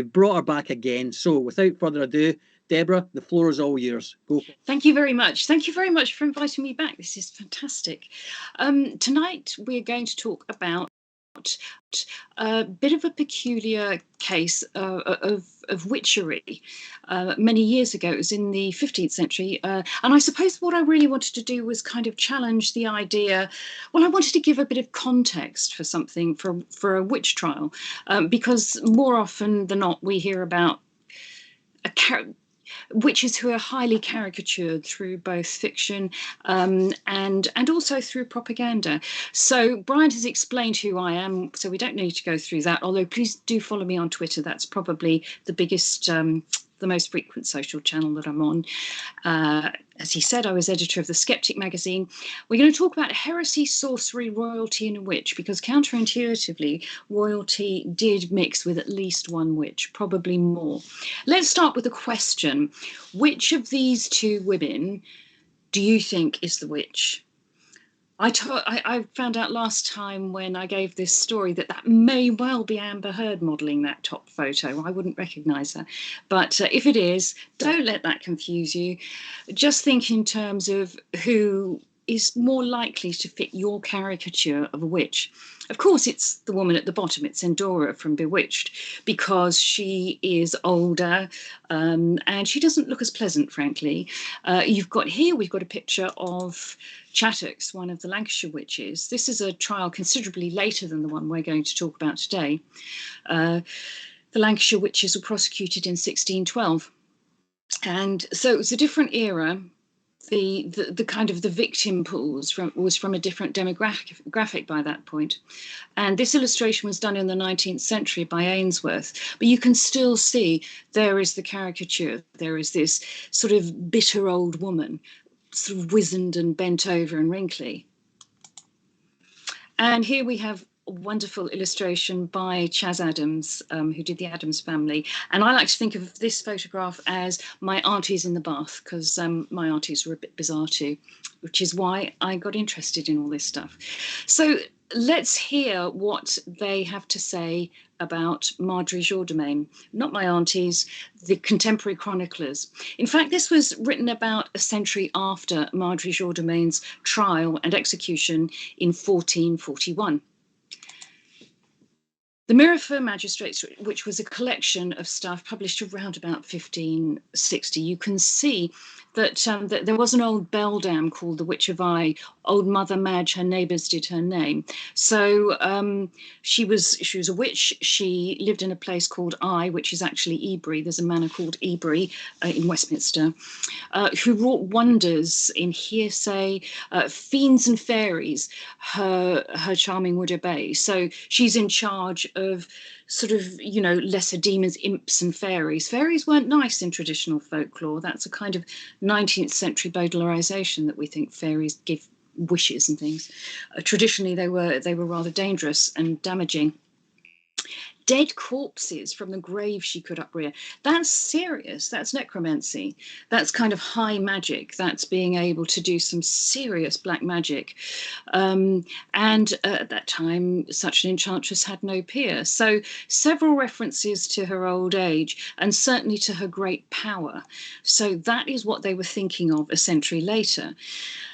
brought her back again. So without further ado, Deborah, the floor is all yours. Go. Thank you very much. Thank you very much for inviting me back. This is fantastic. Tonight we're going to talk about a bit of a peculiar case of witchery. Many years ago, it was in the 15th century, and I suppose what I really wanted to do was kind of challenge the idea. Well, I wanted to give a bit of context for something, for a witch trial, because more often than not we hear about witches who are highly caricatured through both fiction and also through propaganda. So Brian has explained who I am, so we don't need to go through that, although please do follow me on Twitter. That's probably the biggest, the most frequent social channel that I'm on. As he said, I was editor of The Skeptic magazine. We're going to talk about heresy, sorcery, royalty and a witch, because counterintuitively, royalty did mix with at least one witch, probably more. Let's start with a question. Which of these two women do you think is the witch? I found out last time when I gave this story that may well be Amber Heard modelling that top photo. I wouldn't recognise her. But if it is, don't let that confuse you. Just think in terms of who is more likely to fit your caricature of a witch. Of course, it's the woman at the bottom. It's Endora from Bewitched, because she is older and she doesn't look as pleasant, frankly. We've got a picture of Chattox, one of the Lancashire witches. This is a trial considerably later than the one we're going to talk about today. The Lancashire witches were prosecuted in 1612. And so it was a different era. The kind of the victim pool was from a different demographic by that point. And this illustration was done in the 19th century by Ainsworth. But you can still see there is the caricature. There is this sort of bitter old woman, sort of wizened and bent over and wrinkly. And here we have a wonderful illustration by Chas Addams, who did the Addams Family. And I like to think of this photograph as my aunties in the bath, because my aunties were a bit bizarre too, which is why I got interested in all this stuff. So let's hear what they have to say about Marjorie Jourdemain, not my aunties, the contemporary chroniclers. In fact, this was written about a century after Marjorie Jourdemain's trial and execution in 1441. The Mirror for Magistrates, which was a collection of stuff published around about 1560, you can see that there was an old beldam called the Witch of Eye. Old Mother Madge, her neighbours did her name. So she was a witch. She lived in a place called Eye, which is actually Ebury. There's a manor called Ebury in Westminster, who wrought wonders in hearsay. Fiends and fairies, her charming would obey. So she's in charge of sort of, lesser demons, imps and fairies. Fairies weren't nice in traditional folklore. That's a kind of 19th century Baudelarisation that we think fairies give wishes and things. Traditionally, they were rather dangerous and damaging. Dead corpses from the grave she could uprear. That's serious. That's necromancy. That's kind of high magic. That's being able to do some serious black magic. And at that time, such an enchantress had no peer. So several references to her old age and certainly to her great power. So that is what they were thinking of a century later.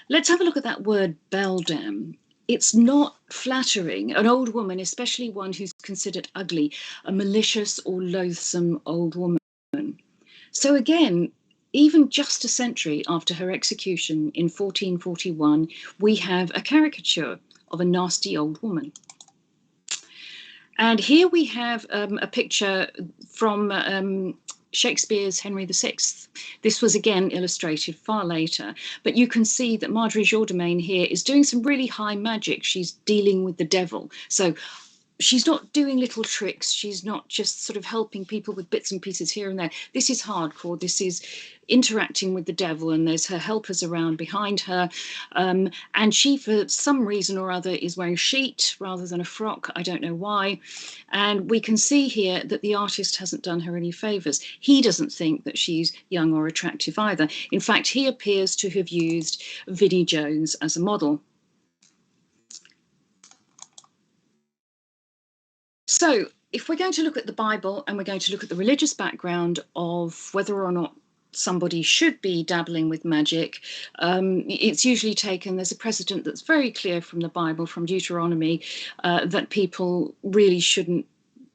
Let's have a look at that word beldam. It's not flattering. An old woman, especially one who's considered ugly, a malicious or loathsome old woman. So again, even just a century after her execution in 1441, we have a caricature of a nasty old woman. And here we have a picture from Shakespeare's Henry VI. This was again illustrated far later, but you can see that Marjorie Jourdemain here is doing some really high magic. She's dealing with the devil. So she's not doing little tricks. She's not just sort of helping people with bits and pieces here and there. This is hardcore. This is interacting with the devil, and there's her helpers around behind her. And she, for some reason or other, is wearing sheet rather than a frock. I don't know why. And we can see here that the artist hasn't done her any favours. He doesn't think that she's young or attractive either. In fact, he appears to have used Vinnie Jones as a model. So if we're going to look at the Bible and we're going to look at the religious background of whether or not somebody should be dabbling with magic, it's usually taken, there's a precedent that's very clear from the Bible, from Deuteronomy, that people really shouldn't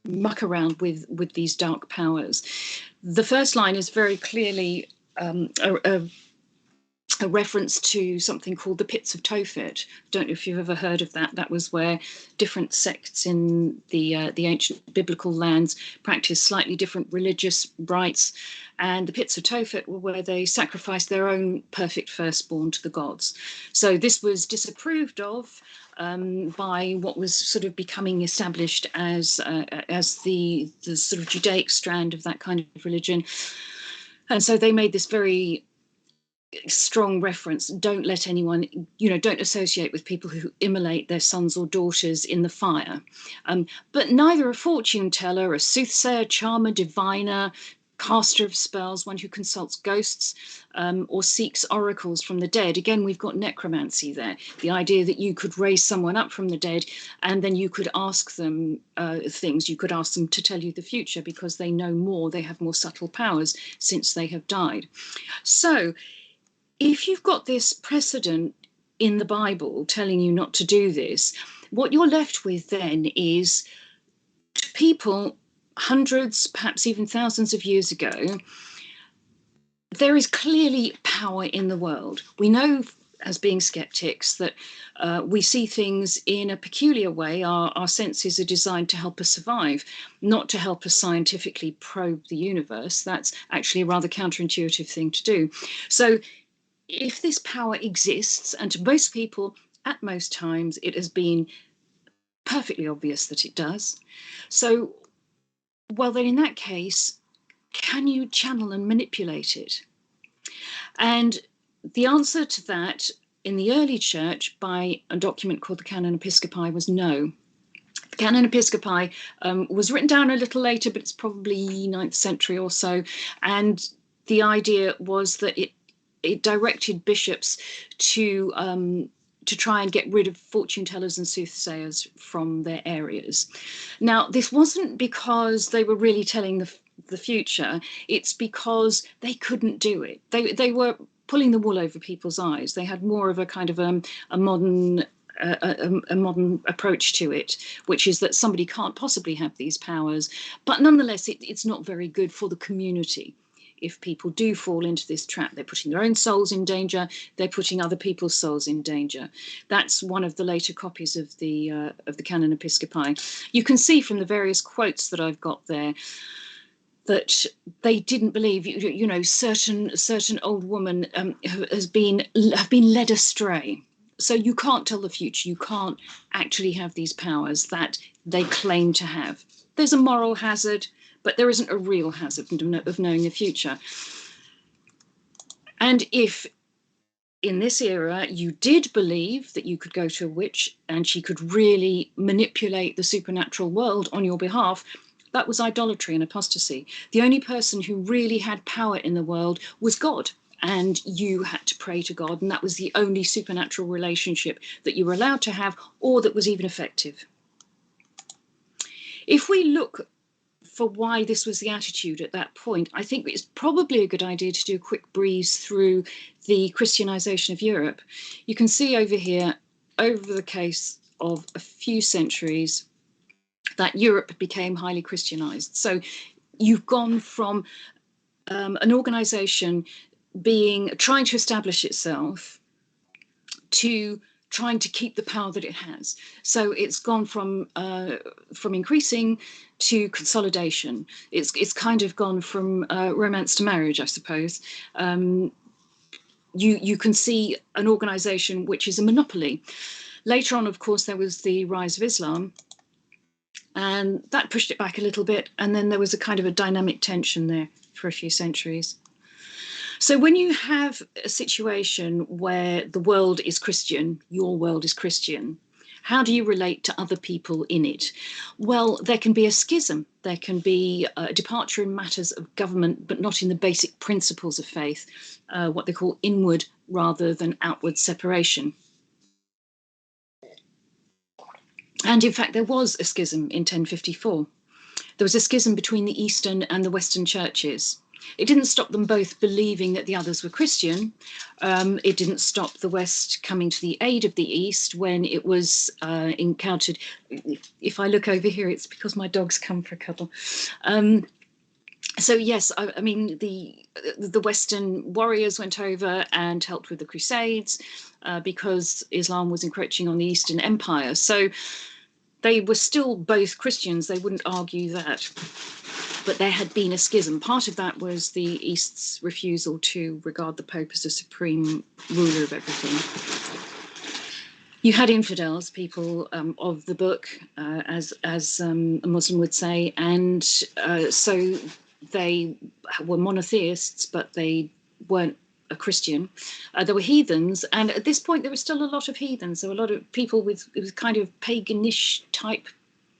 muck around with these dark powers. The first line is very clearly a reference to something called the Pits of Tophet. I don't know if you've ever heard of that. That was where different sects in the ancient biblical lands practiced slightly different religious rites, and the Pits of Tophet were where they sacrificed their own perfect firstborn to the gods. So this was disapproved of by what was sort of becoming established as the sort of Judaic strand of that kind of religion. And so they made this very strong reference: don't let anyone, don't associate with people who immolate their sons or daughters in the fire. But neither a fortune teller, a soothsayer, charmer, diviner, caster of spells, one who consults ghosts, or seeks oracles from the dead. Again, we've got necromancy there, the idea that you could raise someone up from the dead and then you could ask them things. You could ask them to tell you the future because they know more, they have more subtle powers since they have died. So if you've got this precedent in the Bible telling you not to do this, what you're left with then is people hundreds, perhaps even thousands of years ago. There is clearly power in the world. We know, as being skeptics, that we see things in a peculiar way. Our senses are designed to help us survive, not to help us scientifically probe the universe. That's actually a rather counterintuitive thing to do. So if this power exists, and to most people, at most times, it has been perfectly obvious that it does. So, well, then in that case, can you channel and manipulate it? And the answer to that in the early church, by a document called the Canon Episcopal, was no. The Canon Episcopal was written down a little later, but it's probably 9th century or so. And the idea was that it directed bishops to try and get rid of fortune tellers and soothsayers from their areas. Now, this wasn't because they were really telling the future. It's because they couldn't do it. They were pulling the wool over people's eyes. They had more of a kind of a modern approach to it, which is that somebody can't possibly have these powers, but nonetheless, it's not very good for the community. If people do fall into this trap, they're putting their own souls in danger, they're putting other people's souls in danger. That's one of the later copies of the Canon Episcopal. You can see from the various quotes that I've got there that they didn't believe, certain old woman have been led astray. So you can't tell the future. You can't actually have these powers that they claim to have. There's a moral hazard, but there isn't a real hazard of knowing the future. And if in this era you did believe that you could go to a witch and she could really manipulate the supernatural world on your behalf, that was idolatry and apostasy. The only person who really had power in the world was God, and you had to pray to God, and that was the only supernatural relationship that you were allowed to have, or that was even effective. If we look for why this was the attitude at that point, I think it's probably a good idea to do a quick breeze through the Christianization of Europe. You can see over here, over the case of a few centuries, that Europe became highly Christianized. So you've gone from an organization trying to establish itself to trying to keep the power that it has. So it's gone from increasing to consolidation. It's kind of gone from romance to marriage, I suppose. You can see an organization which is a monopoly. Later on, of course, there was the rise of Islam, and that pushed it back a little bit. And then there was a kind of a dynamic tension there for a few centuries. So when you have a situation where the world is Christian, your world is Christian, how do you relate to other people in it? Well, there can be a schism. There can be a departure in matters of government, but not in the basic principles of faith, what they call inward rather than outward separation. And in fact, there was a schism in 1054. there was a schism between the Eastern and the Western churches. It didn't stop them both believing that the others were Christian. It didn't stop the West coming to the aid of the East when it was encountered. If I look over here, it's because my dog's come for a cuddle. So yes, I mean the Western warriors went over and helped with the Crusades because Islam was encroaching on the Eastern Empire. So they were still both Christians. They wouldn't argue that. But there had been a schism. Part of that was the East's refusal to regard the Pope as a supreme ruler of everything. You had infidels, people of the book, as a Muslim would say, and so they were monotheists, but they weren't a Christian. There were heathens, and at this point there were still a lot of heathens. There were a lot of people with kind of paganish type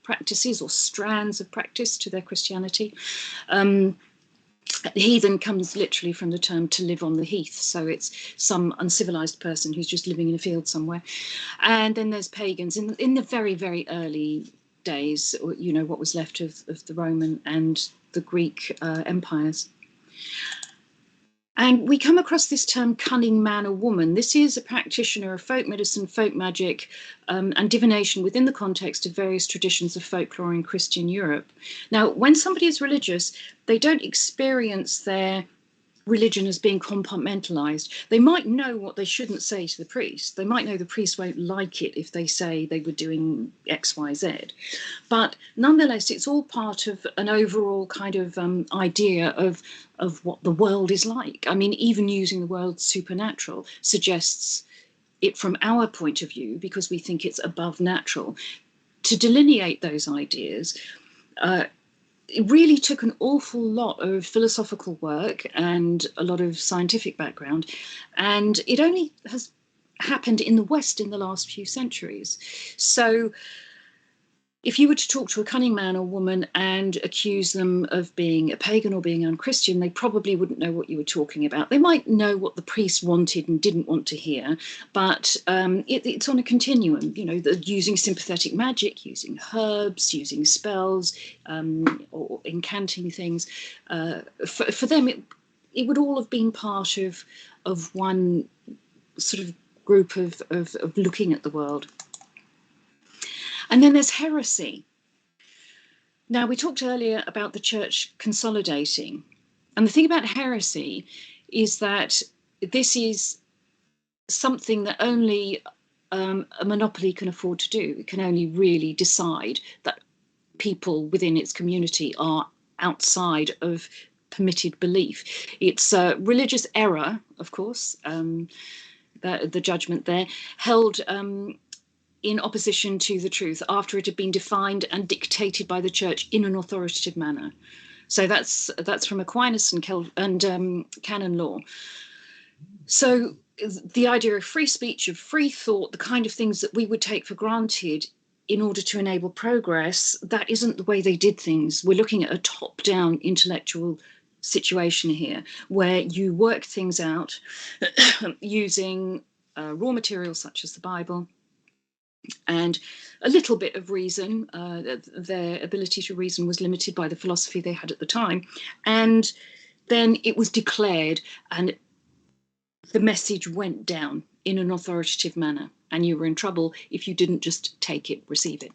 practices or strands of practice to their Christianity. Heathen comes literally from the term to live on the heath, so it's some uncivilized person who's just living in a field somewhere. And then there's pagans in the very, very early days, you know, what was left of the Roman and the Greek empires. And we come across this term cunning man or woman. This is a practitioner of folk medicine, folk magic, and divination within the context of various traditions of folklore in Christian Europe. Now, when somebody is religious, they don't experience their religion as being compartmentalized. They might know what they shouldn't say to the priest. They might know the priest won't like it if they say they were doing X, Y, Z. But nonetheless, it's all part of an overall kind of idea of what the world is like. I mean, even using the word supernatural suggests it from our point of view, because we think it's above natural. To delineate those ideas, it really took an awful lot of philosophical work and a lot of scientific background. And it only has happened in the West in the last few centuries. So if you were to talk to a cunning man or woman and accuse them of being a pagan or being unchristian, they probably wouldn't know what you were talking about. They might know what the priest wanted and didn't want to hear, but it's on a continuum, you know, using sympathetic magic, using herbs, using spells, or incanting things. For them, it would all have been part of one sort of group of looking at the world. And then there's heresy. Now, we talked earlier about the church consolidating. And the thing about heresy is that this is something that only a monopoly can afford to do. It can only really decide that people within its community are outside of permitted belief. It's a religious error, of course, the judgment there, held in opposition to the truth after it had been defined and dictated by the church in an authoritative manner. So that's from Aquinas and canon law. So the idea of free speech, of free thought, the kind of things that we would take for granted in order to enable progress, that isn't the way they did things. We're looking at a top-down intellectual situation here, where you work things out using raw materials such as the Bible, and a little bit of reason. Their ability to reason was limited by the philosophy they had at the time. And then it was declared, and the message went down in an authoritative manner. And you were in trouble if you didn't just take it, receive it.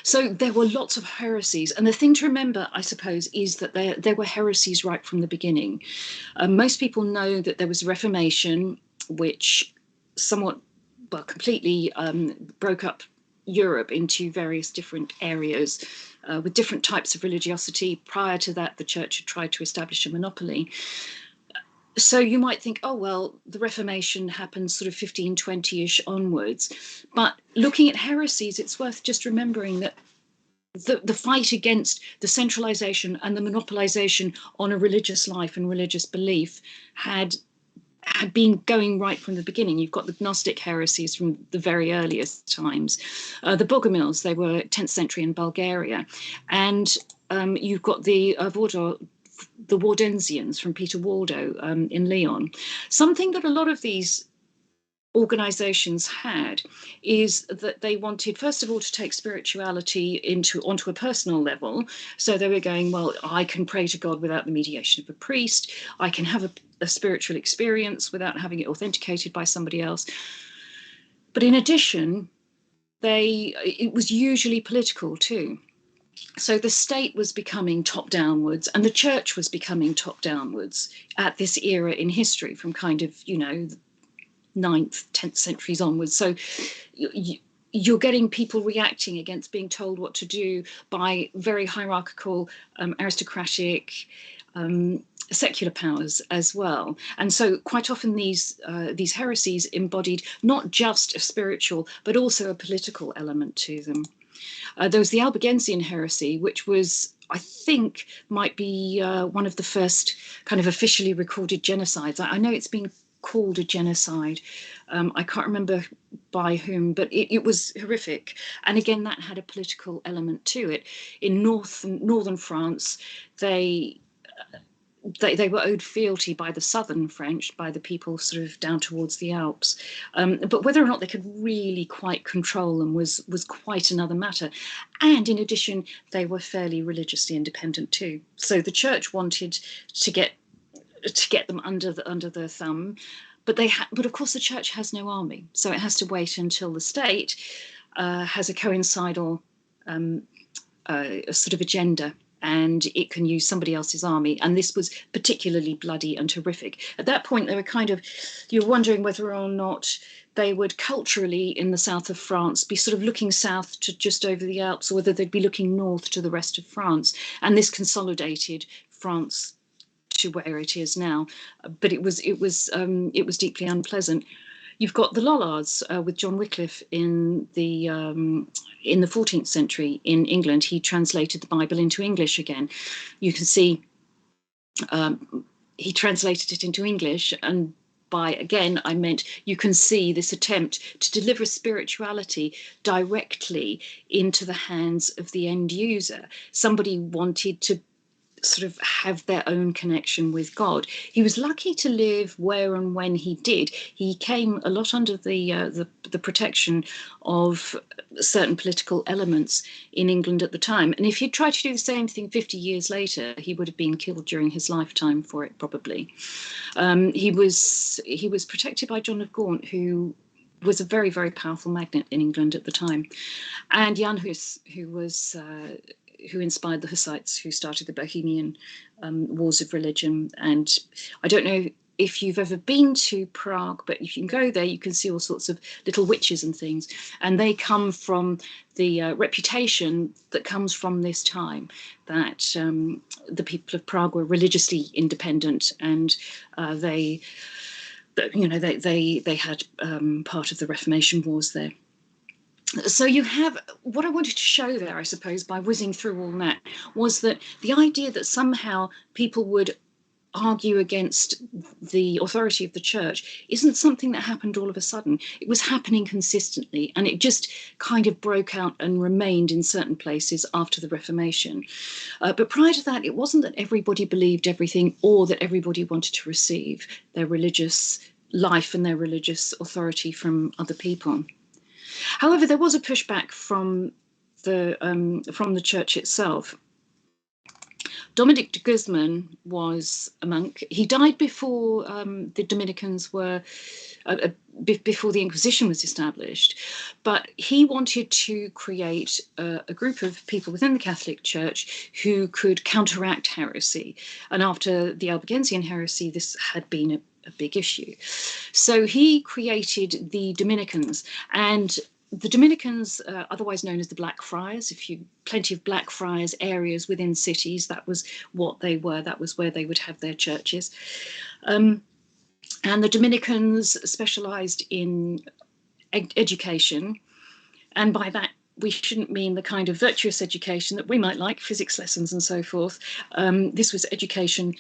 So there were lots of heresies. And the thing to remember, I suppose, is that there were heresies right from the beginning. Most people know that there was a Reformation, which somewhat, well, completely broke up Europe into various different areas with different types of religiosity. Prior to that, the church had tried to establish a monopoly. So you might think, oh, well, the Reformation happened sort of 1520-ish onwards. But looking at heresies, it's worth just remembering that the fight against the centralization and the monopolization on a religious life and religious belief had been going right from the beginning. You've got the Gnostic heresies from the very earliest times. The Bogomils, they were 10th century in Bulgaria. And you've got the Waldensians from Peter Waldo in Leon. Something that a lot of these organizations had is that they wanted, first of all, to take spirituality onto a personal level. So they were going, well, I can pray to God without the mediation of a priest. I can have a spiritual experience without having it authenticated by somebody else. But in addition, it was usually political too. So the state was becoming top downwards, and the church was becoming top downwards at this era in history, from kind of, 9th, 10th centuries onwards. So you're getting people reacting against being told what to do by very hierarchical, aristocratic, secular powers as well. And so quite often these heresies embodied not just a spiritual, but also a political element to them. There was the Albigensian Heresy, which was, I think, might be one of the first kind of officially recorded genocides. I know it's been called a genocide. I can't remember by whom, but it was horrific. And again, that had a political element to it. In northern France, they were owed fealty by the southern French, by the people sort of down towards the Alps. But whether or not they could really quite control them was quite another matter. And in addition, they were fairly religiously independent too. So the church wanted to get them under their thumb, but of course the church has no army, so it has to wait until the state has a coincidental sort of agenda, and it can use somebody else's army. And this was particularly bloody and horrific. At that point, they were you're wondering whether or not they would culturally, in the south of France, be sort of looking south to just over the Alps, or whether they'd be looking north to the rest of France. And this consolidated France to where it is now, but it was deeply unpleasant. You've got the Lollards with John Wickliffe in the 14th century in England. He translated the Bible into English again. You can see he translated it into English, and by again I meant you can see this attempt to deliver spirituality directly into the hands of the end user. Somebody wanted to sort of have their own connection with God. He was lucky to live where and when he did. He came a lot under the protection of certain political elements in England at the time. And if he'd tried to do the same thing 50 years later, he would have been killed during his lifetime for it, probably. He was protected by John of Gaunt, who was a very, very powerful magnate in England at the time, and Jan Hus, who inspired the Hussites, who started the Bohemian Wars of Religion. And I don't know if you've ever been to Prague, but if you can go there, you can see all sorts of little witches and things. And they come from the reputation that comes from this time, that the people of Prague were religiously independent, and they had part of the Reformation Wars there. So you have, what I wanted to show there, I suppose, by whizzing through all that, was that the idea that somehow people would argue against the authority of the church isn't something that happened all of a sudden. It was happening consistently, and it just kind of broke out and remained in certain places after the Reformation. But prior to that, it wasn't that everybody believed everything, or that everybody wanted to receive their religious life and their religious authority from other people. However, there was a pushback from the church itself. Dominic de Guzman was a monk. He died before the Dominicans were, before the Inquisition was established, but he wanted to create a group of people within the Catholic Church who could counteract heresy. And after the Albigensian Heresy, this had been a big issue. So he created the Dominicans, and the Dominicans, otherwise known as the Black Friars, plenty of Black Friars areas within cities, that was what they were, that was where they would have their churches. And the Dominicans specialised in education, and by that we shouldn't mean the kind of virtuous education that we might like, physics lessons and so forth. This was education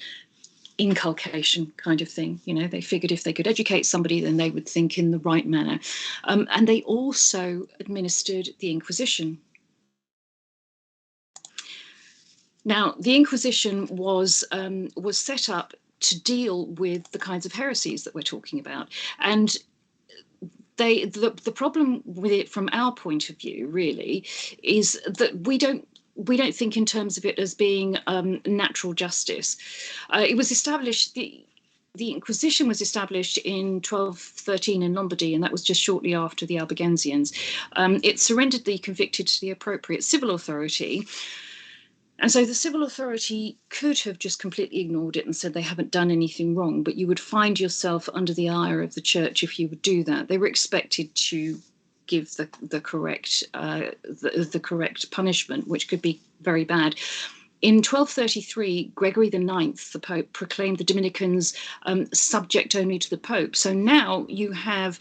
inculcation kind of thing. They figured if they could educate somebody, then they would think in the right manner. And they also administered the Inquisition. Now, the Inquisition was set up to deal with the kinds of heresies that we're talking about. And the problem with it from our point of view really is that we don't think in terms of it as being natural justice. It was established, the Inquisition was established in 1213 in Lombardy, and that was just shortly after the Albigensians. It surrendered the convicted to the appropriate civil authority. And so the civil authority could have just completely ignored it and said they haven't done anything wrong, but you would find yourself under the ire of the church if you would do that. They were expected to give the correct punishment, which could be very bad. In 1233, Gregory IX, the Pope, proclaimed the Dominicans subject only to the Pope. So now you have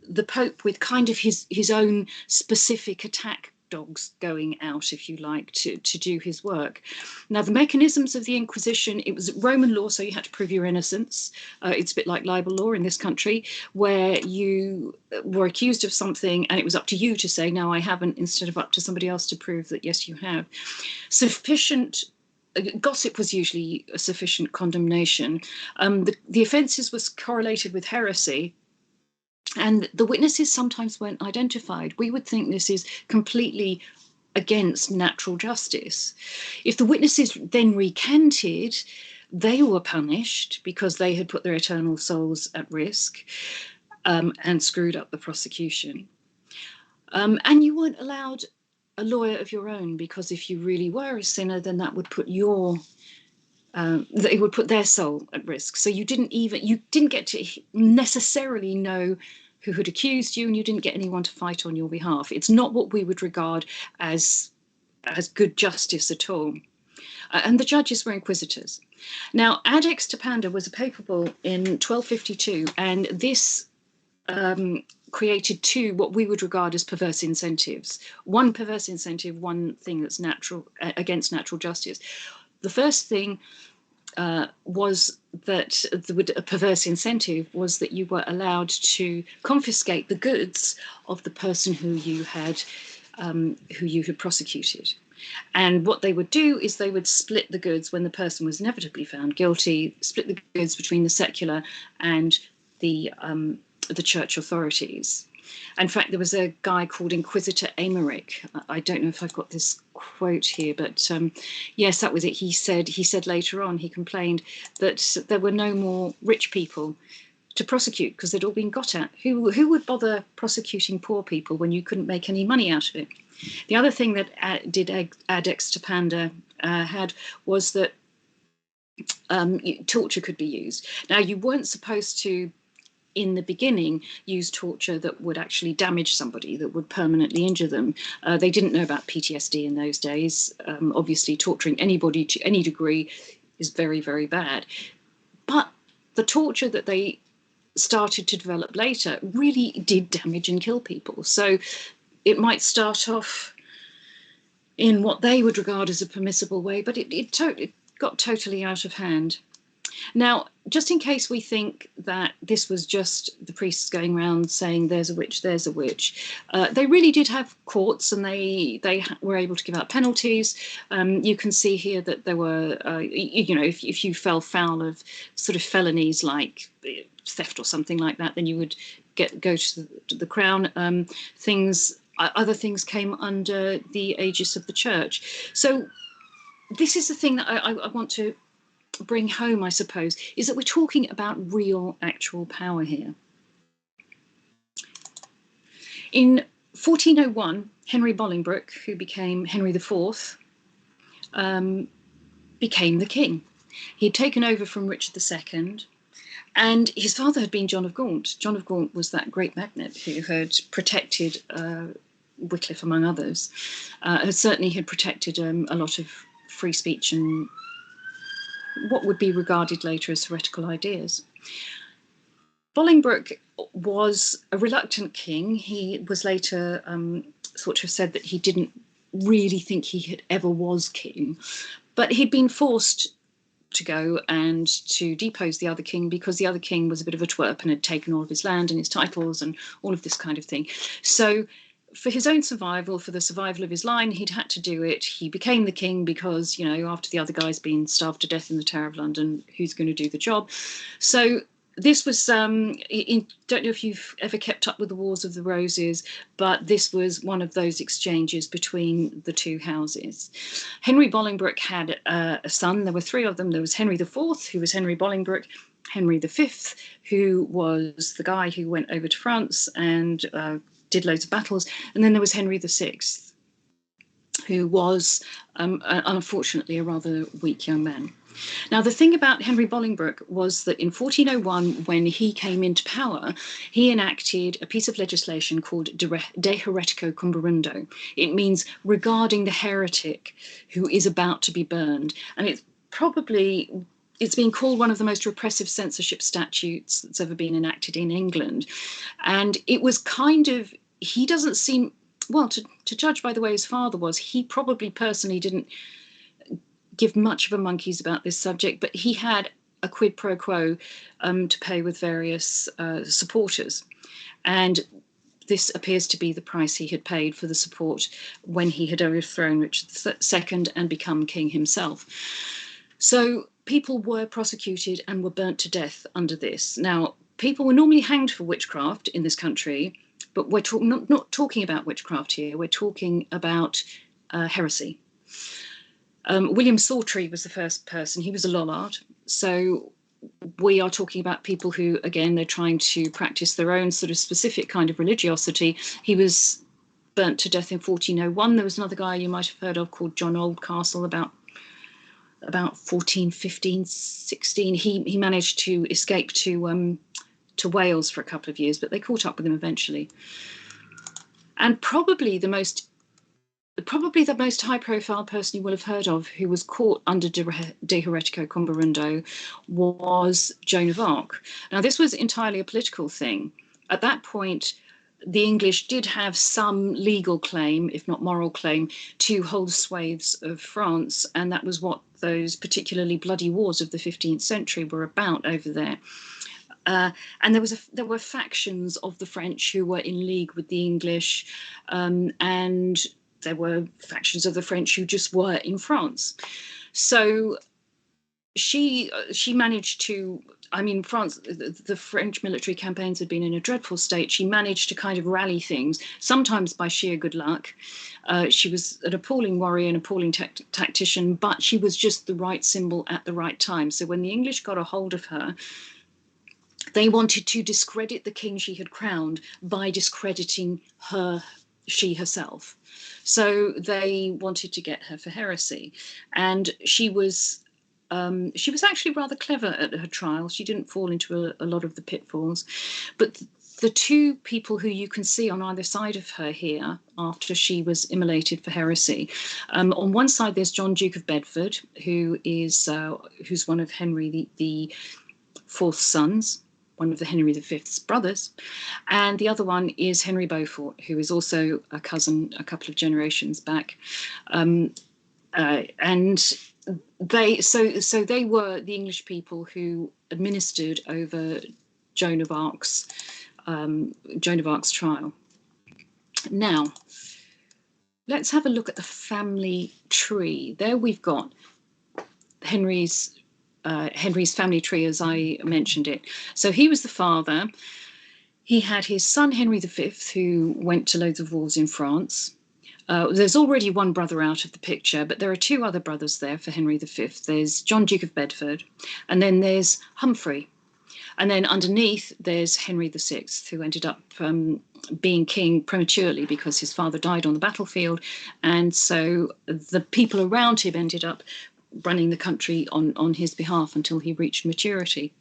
the Pope with kind of his own specific attack dogs going out, if you like, to do his work. Now, the mechanisms of the Inquisition, it was Roman law, so you had to prove your innocence. It's a bit like libel law in this country, where you were accused of something and it was up to you to say, no, I haven't, instead of up to somebody else to prove that, yes, you have. Sufficient gossip was usually a sufficient condemnation. The offences was correlated with heresy, and the witnesses sometimes weren't identified. We would think this is completely against natural justice. If the witnesses then recanted, they were punished because they had put their eternal souls at risk and screwed up the prosecution. And you weren't allowed a lawyer of your own, because if you really were a sinner, then that would put it would put their soul at risk. So you didn't get to necessarily know who had accused you, and you didn't get anyone to fight on your behalf. It's not what we would regard as good justice at all. And the judges were inquisitors. Now, Addams Family was a papal bull in 1252, and this created two what we would regard as perverse incentives. One perverse incentive, one thing that's natural against natural justice. The first thing was that a perverse incentive was that you were allowed to confiscate the goods of the person who you had prosecuted. And what they would do is they would split the goods when the person was inevitably found guilty, split the goods between the secular and the church authorities. In fact, there was a guy called Inquisitor Emmerich. I don't know if I've got this quote here, but yes, that was it. He said later on, he complained that there were no more rich people to prosecute because they'd all been got at. Who would bother prosecuting poor people when you couldn't make any money out of it? The other thing that Addams Family had was that torture could be used. Now, you weren't supposed to, in the beginning, use torture that would actually damage somebody, that would permanently injure them. They didn't know about PTSD in those days. Obviously, torturing anybody to any degree is very, very bad. But the torture that they started to develop later really did damage and kill people. So it might start off in what they would regard as a permissible way, but it got totally out of hand. Now, just in case we think that this was just the priests going around saying there's a witch, they really did have courts, and they were able to give out penalties. You can see here that there were, if you fell foul of sort of felonies like theft or something like that, then you would go to the crown. Other things came under the aegis of the church. So this is the thing that I want to bring home, I suppose, is that we're talking about real, actual power here. In 1401, Henry Bolingbroke, who became Henry IV, became the king. He'd taken over from Richard II, and his father had been John of Gaunt. John of Gaunt was that great magnate who had protected Wickliffe, among others. Certainly had protected a lot of free speech and what would be regarded later as heretical ideas. Bolingbroke was a reluctant king. He was later thought to have said that he didn't really think he had ever was king, but he'd been forced to go and to depose the other king because the other king was a bit of a twerp and had taken all of his land and his titles and all of this kind of thing. So for his own survival, for the survival of his line, he'd had to do it. He became the king because, after the other guy's been starved to death in the Tower of London, who's going to do the job? So this was, don't know if you've ever kept up with the Wars of the Roses, but this was one of those exchanges between the two houses. Henry Bolingbroke had a son. There were three of them. There was Henry IV, who was Henry Bolingbroke, Henry V, who was the guy who went over to France and did loads of battles, and then there was Henry VI, who was unfortunately a rather weak young man. Now, the thing about Henry Bolingbroke was that in 1401, when he came into power, he enacted a piece of legislation called De Heretico Cumberundo. It means regarding the heretic who is about to be burned. And it's been called one of the most repressive censorship statutes that's ever been enacted in England. And it was kind of, he doesn't seem, well, to judge by the way his father was, he probably personally didn't give much of a monkeys about this subject, but he had a quid pro quo to pay with various supporters. And this appears to be the price he had paid for the support when he had overthrown Richard II and become king himself. So people were prosecuted and were burnt to death under this. Now, people were normally hanged for witchcraft in this country, but we're not talking about witchcraft here. We're talking about heresy. William Sawtree was the first person. He was a Lollard. So we are talking about people who, again, they're trying to practice their own sort of specific kind of religiosity. He was burnt to death in 1401. There was another guy you might have heard of called John Oldcastle about 14, 15, 16. He managed to escape to Wales for a couple of years, but they caught up with him eventually. And probably the most high-profile person you will have heard of who was caught under De Heretico Cumberundo was Joan of Arc. Now, this was entirely a political thing. At that point, the English did have some legal claim, if not moral claim, to hold swathes of France, and that was what those particularly bloody wars of the 15th century were about over there. And there were factions of the French who were in league with the English, and there were factions of the French who just were in France. So she managed to, I mean, France, the French military campaigns had been in a dreadful state. She managed to kind of rally things, sometimes by sheer good luck. She was an appalling warrior, an appalling tactician, but she was just the right symbol at the right time. So when the English got a hold of her, they wanted to discredit the king she had crowned by discrediting she herself. So they wanted to get her for heresy. And she was actually rather clever at her trial. She didn't fall into a lot of the pitfalls. But the two people who you can see on either side of her here after she was immolated for heresy, on one side there's John, Duke of Bedford, who's one of Henry the Fourth's sons, one of the Henry V's brothers, and the other one is Henry Beaufort, who is also a cousin a couple of generations back. And they were the English people who administered over Joan of Arc's trial. Now, let's have a look at the family tree. There we've got Henry's family tree, as I mentioned it. So he was the father. He had his son Henry V, who went to loads of wars in France. There's already one brother out of the picture, but there are two other brothers there for Henry V. There's John, Duke of Bedford, and then there's Humphrey. And then underneath, there's Henry VI, who ended up being king prematurely because his father died on the battlefield. And so the people around him ended up running the country on his behalf until he reached maturity.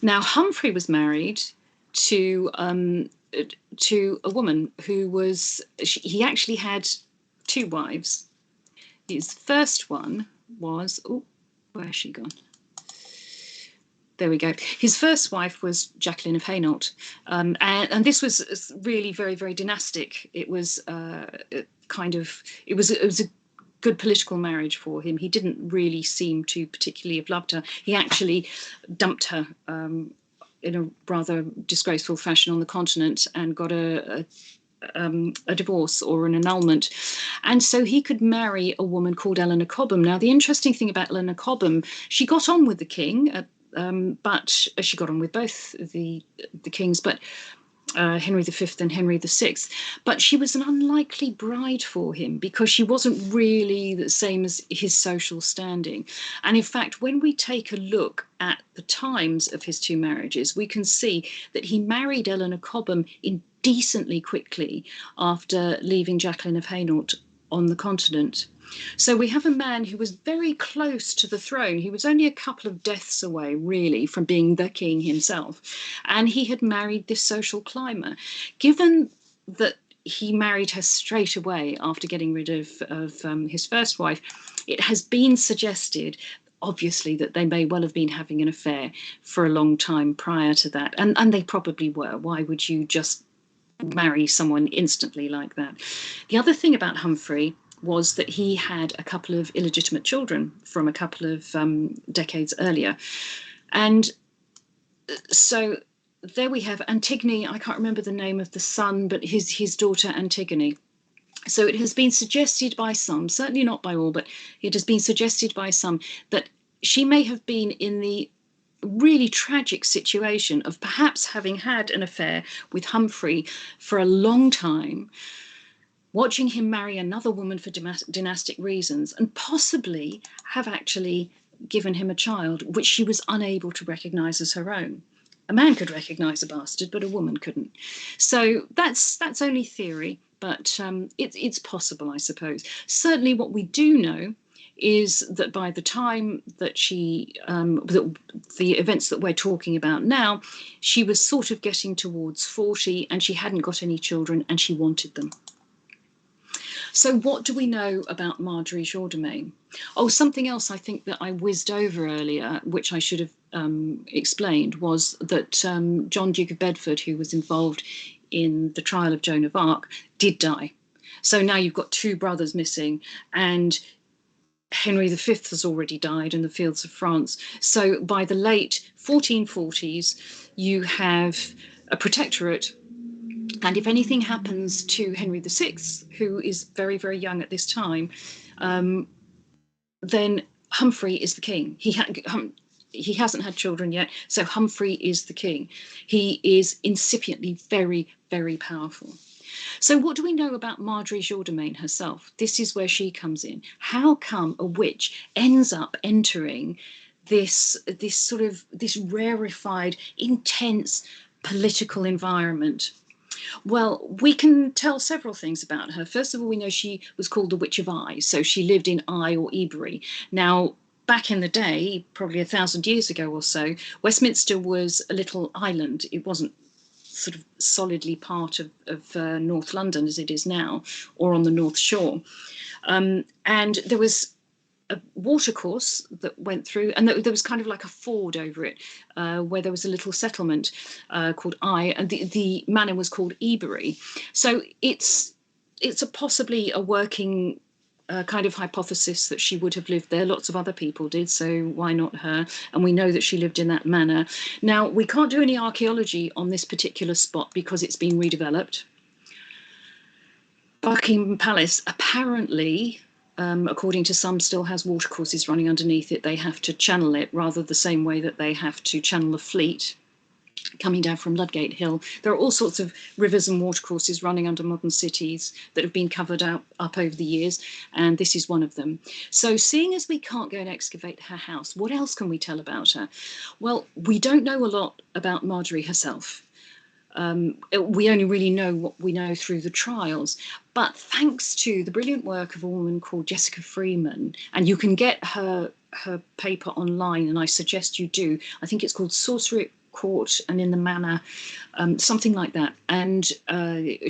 Now, Humphrey was married to a woman who he actually had two wives. His first one was, where's she gone? There we go. His first wife was Jacqueline of Hainault, and this was really very, very dynastic. It was it was a good political marriage for him. He didn't really seem to particularly have loved her. He actually dumped her in a rather disgraceful fashion on the continent and got a a divorce or an annulment. And so he could marry a woman called Eleanor Cobham. Now, the interesting thing about Eleanor Cobham, she got on with the king, but she got on with both the kings, but Henry V and Henry VI, but she was an unlikely bride for him because she wasn't really the same as his social standing. And in fact, when we take a look at the times of his two marriages, we can see that he married Eleanor Cobham indecently quickly after leaving Jacqueline of Hainault on the continent. So we have a man who was very close to the throne. He was only a couple of deaths away, really, from being the king himself. And he had married this social climber. Given that he married her straight away after getting rid of his first wife, it has been suggested, obviously, that they may well have been having an affair for a long time prior to that. And they probably were. Why would you just marry someone instantly like that? The other thing about Humphrey was that he had a couple of illegitimate children from a couple of decades earlier. And so there we have Antigone. I can't remember the name of the son, but his daughter Antigone. So it has been suggested by some, certainly not by all, but it has been suggested by some that she may have been in the really tragic situation of perhaps having had an affair with Humphrey for a long time, watching him marry another woman for dynastic reasons, and possibly have actually given him a child, which she was unable to recognise as her own. A man could recognise a bastard, but a woman couldn't. So that's only theory, but it's possible, I suppose. Certainly what we do know is that by the time that she, the events that we're talking about now, she was sort of getting towards 40 and she hadn't got any children and she wanted them. So what do we know about Marjorie Jourdain? Oh, something else I think that I whizzed over earlier, which I should have explained, was that John, Duke of Bedford, who was involved in the trial of Joan of Arc, did die. So now you've got two brothers missing, and Henry V has already died in the fields of France. So by the late 1440s, you have a protectorate. And if anything happens to Henry VI, who is very, very young at this time, then Humphrey is the king. He hasn't had children yet, so Humphrey is the king. He is incipiently very, very powerful. So what do we know about Marjorie Jourdain herself? This is where she comes in. How come a witch ends up entering this rarefied, intense political environment? Well, we can tell several things about her. First of all, we know she was called the Witch of Eye, so she lived in Eye or Ebury. Now, back in the day, probably 1,000 years ago or so, Westminster was a little island. It wasn't sort of solidly part of North London as it is now, or on the North Shore. And there was a watercourse that went through, and there was kind of like a ford over it, where there was a little settlement called Eye, and the manor was called Ebury. So it's possibly a working kind of hypothesis that she would have lived there. Lots of other people did, so why not her? And we know that she lived in that manor. Now, we can't do any archaeology on this particular spot because it's been redeveloped. Buckingham Palace apparently, according to some, still has watercourses running underneath it. They have to channel it rather the same way that they have to channel the Fleet coming down from Ludgate Hill. There are all sorts of rivers and watercourses running under modern cities that have been covered up over the years, and this is one of them. So seeing as we can't go and excavate her house, what else can we tell about her? Well, we don't know a lot about Marjorie herself. We only really know what we know through the trials, but thanks to the brilliant work of a woman called Jessica Freeman, and you can get her paper online, and I suggest you do. I think it's called Sorcery at Court and in the Manor, something like that. And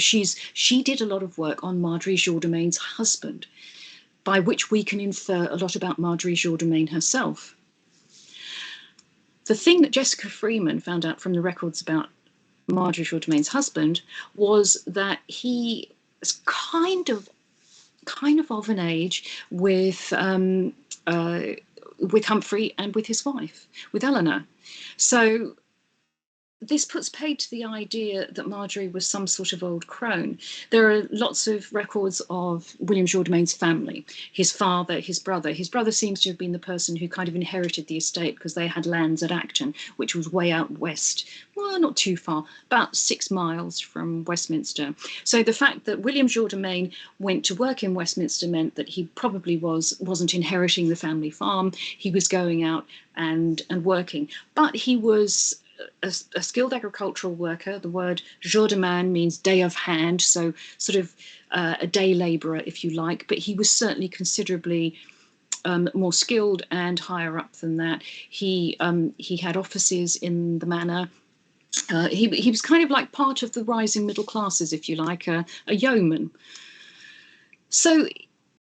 she did a lot of work on Marjorie Jourdain's husband, by which we can infer a lot about Marjorie Jourdain herself. The thing that Jessica Freeman found out from the records about Marjorie Jourdain's husband was that he was kind of an age with Humphrey and with his wife, with Eleanor. So this puts paid to the idea that Marjorie was some sort of old crone. There are lots of records of William Jourdain's family, his father, his brother. His brother seems to have been the person who kind of inherited the estate because they had lands at Acton, which was way out west. Well, not too far, about 6 miles from Westminster. So the fact that William Jourdain went to work in Westminster meant that he probably wasn't inheriting the family farm. He was going out and working. But he was a skilled agricultural worker. The word jour de main means day of hand, so sort of a day labourer, if you like, but he was certainly considerably more skilled and higher up than that. He had offices in the manor. He was kind of like part of the rising middle classes, if you like, a yeoman. So